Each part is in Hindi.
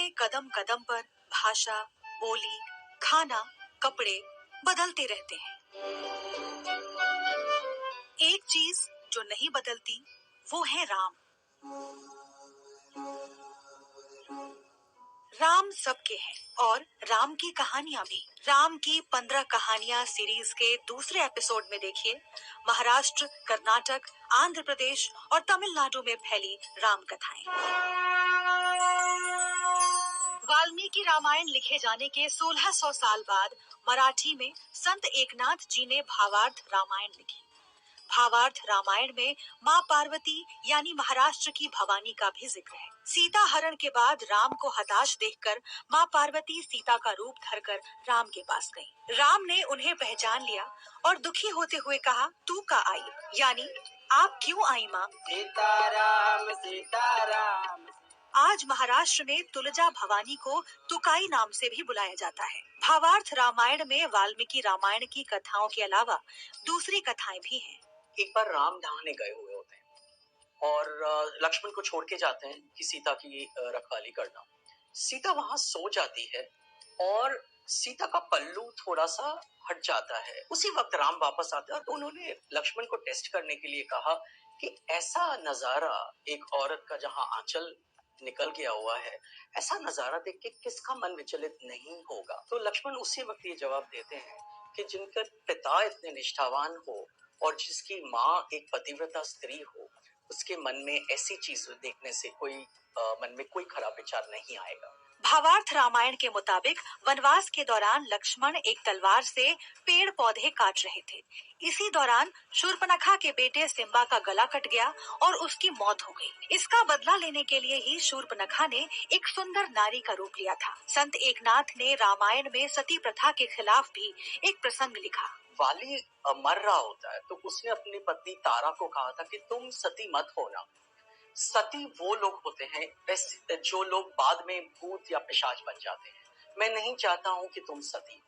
में कदम कदम पर भाषा, बोली, खाना, कपड़े बदलते रहते हैं। एक चीज जो नहीं बदलती वो है राम। राम सबके हैं और राम की कहानियां भी। राम की 15 कहानियां सीरीज के दूसरे एपिसोड में देखिए महाराष्ट्र, कर्नाटक, आंध्र प्रदेश और तमिलनाडु में फैली राम कथाएं। वाल्मीकि रामायण लिखे जाने के 1600 साल बाद मराठी में संत एकनाथ जी ने भावार्थ रामायण लिखी। भावार्थ रामायण में माँ पार्वती यानी महाराष्ट्र की भवानी का भी जिक्र है। सीता हरण के बाद राम को हताश देखकर माँ पार्वती सीता का रूप धरकर राम के पास गईं। राम ने उन्हें पहचान लिया और दुखी होते हुए कहा, तू का आई, यानी आप क्यों आई माँ? सीताराम सीताराम। आज महाराष्ट्र में तुलजा भवानी को तुकाई नाम से भी बुलाया जाता है। भावार्थ रामायण में वाल्मीकि रामायण की कथाओं के अलावा दूसरी कथाएं भी हैं। एक बार राम नहाने गए हुए होते हैं और लक्ष्मण को छोड़ के जाते हैं कि सीता की रखवाली करना। सीता वहां सो जाती है और सीता का पल्लू थोड़ा सा हट जाता है। उसी वक्त राम वापस आते हैं और उन्होंने लक्ष्मण को टेस्ट करने के लिए कहा कि ऐसा नजारा, एक औरत का जहां आंचल निकल गया हुआ है, ऐसा नजारा देख के किसका मन विचलित नहीं होगा? तो लक्ष्मण उसी वक्त ये जवाब देते हैं कि जिनके पिता इतने निष्ठावान हो और जिसकी माँ एक पतिव्रता स्त्री हो, उसके मन में ऐसी चीज देखने से मन में कोई खराब विचार नहीं आएगा। भावार्थ रामायण के मुताबिक वनवास के दौरान लक्ष्मण एक तलवार से पेड़ पौधे काट रहे थे। इसी दौरान शूर्पणखा के बेटे सिम्बा का गला कट गया और उसकी मौत हो गई। इसका बदला लेने के लिए ही शूर्पणखा ने एक सुंदर नारी का रूप लिया था। संत एकनाथ ने रामायण में सती प्रथा के खिलाफ भी एक प्रसंग लिखा। वाली मर रहा होता है तो उसने अपनी पत्नी तारा को कहा था कि तुम सती मत होना। सती वो लोग होते हैं जो लोग बाद में भूत या पिशाच बन जाते हैं। मैं नहीं चाहता हूं कि तुम सती।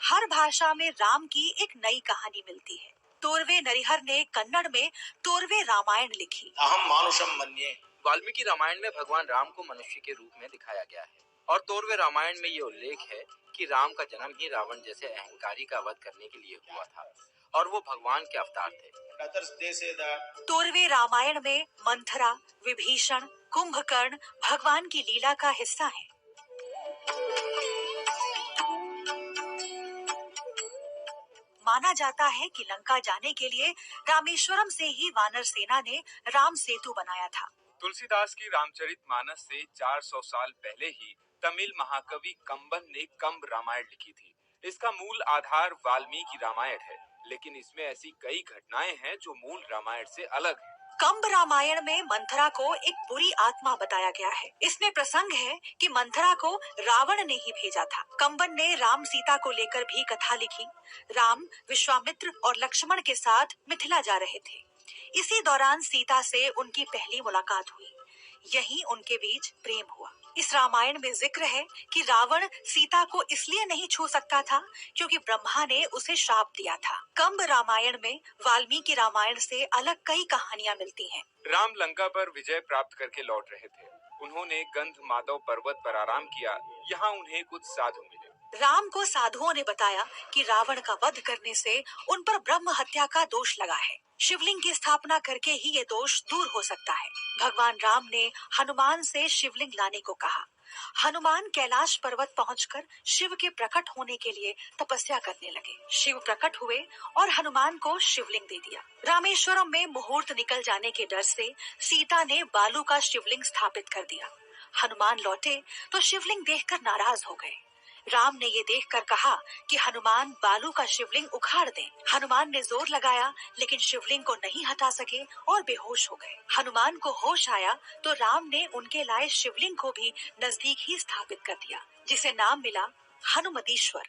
हर भाषा में राम की एक नई कहानी मिलती है। तोरवे नरिहर ने कन्नड़ में तोरवे रामायण लिखी। अहम मानुषम मन्ये। वाल्मीकि रामायण में भगवान राम को मनुष्य के रूप में दिखाया गया है और तोरवे रामायण में ये उल्लेख है कि राम का जन्म ही रावण जैसे अहंकारी का वध करने के लिए हुआ था और वो भगवान के अवतार थे। तोरवे रामायण में मंथरा, विभीषण, कुंभकर्ण भगवान की लीला का हिस्सा है। माना जाता है कि लंका जाने के लिए रामेश्वरम से ही वानर सेना ने राम सेतु बनाया था। तुलसीदास की रामचरितमानस से 400 साल पहले ही तमिल महाकवि कंबन ने कंब रामायण लिखी थी। इसका मूल आधार वाल्मीकि रामायण है, लेकिन इसमें ऐसी कई घटनाएं हैं जो मूल रामायण से अलग है। कंब रामायण में मंथरा को एक बुरी आत्मा बताया गया है। इसमें प्रसंग है कि मंथरा को रावण ने ही भेजा था। कंबन ने राम सीता को लेकर भी कथा लिखी। राम विश्वामित्र और लक्ष्मण के साथ मिथिला जा रहे थे। इसी दौरान सीता से उनकी पहली मुलाकात हुई। यहीं उनके बीच प्रेम हुआ। इस रामायण में जिक्र है कि रावण सीता को इसलिए नहीं छू सकता था क्योंकि ब्रह्मा ने उसे श्राप दिया था। कंब रामायण में वाल्मीकि रामायण से अलग कई कहानियां मिलती हैं। राम लंका पर विजय प्राप्त करके लौट रहे थे। उन्होंने गंध माधव पर्वत पर आराम किया। यहाँ उन्हें कुछ साधु मिले। राम को साधुओं ने बताया कि रावण का वध करने से उन पर ब्रह्म हत्या का दोष लगा है। शिवलिंग की स्थापना करके ही ये दोष दूर हो सकता है। भगवान राम ने हनुमान से शिवलिंग लाने को कहा। हनुमान कैलाश पर्वत पहुंचकर शिव के प्रकट होने के लिए तपस्या करने लगे। शिव प्रकट हुए और हनुमान को शिवलिंग दे दिया। रामेश्वरम में मुहूर्त निकल जाने के डर से सीता ने बालू का शिवलिंग स्थापित कर दिया। हनुमान लौटे तो शिवलिंग देखकर नाराज हो गए। राम ने ये देखकर कहा कि हनुमान बालू का शिवलिंग उखाड़ दें। हनुमान ने जोर लगाया लेकिन शिवलिंग को नहीं हटा सके और बेहोश हो गए। हनुमान को होश आया तो राम ने उनके लाए शिवलिंग को भी नजदीक ही स्थापित कर दिया, जिसे नाम मिला हनुमतीश्वर।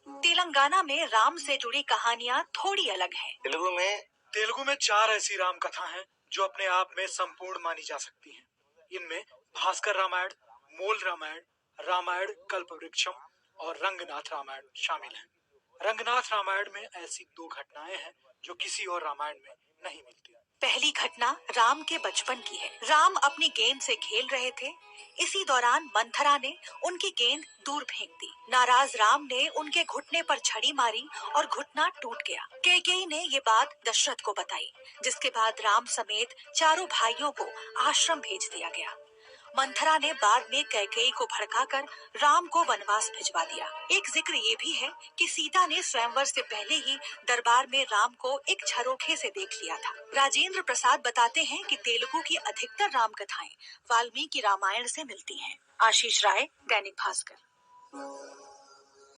तेलंगाना में राम से जुड़ी कहानियां थोड़ी अलग हैं। तेलुगु में 4 ऐसी राम कथा हैं जो अपने आप में संपूर्ण मानी जा सकती हैं। इनमें भास्कर रामायण, मूल रामायण, रामायण कल्पवृक्षम और रंगनाथ रामायण शामिल हैं। रंगनाथ रामायण में ऐसी 2 घटनाएं हैं जो किसी और रामायण में नहीं मिलती। पहली घटना राम के बचपन की है। राम अपनी गेंद से खेल रहे थे। इसी दौरान मंथरा ने उनकी गेंद दूर फेंक दी। नाराज राम ने उनके घुटने पर छड़ी मारी और घुटना टूट गया। कैकेयी ने ये बात दशरथ को बताई, जिसके बाद राम समेत चारों भाइयों को आश्रम भेज दिया गया। मंथरा ने बाद में कैकेयी को भड़काकर राम को वनवास भिजवा दिया। एक जिक्र ये भी है कि सीता ने स्वयंवर से पहले ही दरबार में राम को एक झरोखे से देख लिया था। राजेंद्र प्रसाद बताते हैं कि तेलुगु की अधिकतर राम कथाएं वाल्मीकि रामायण से मिलती हैं। आशीष राय, दैनिक भास्कर।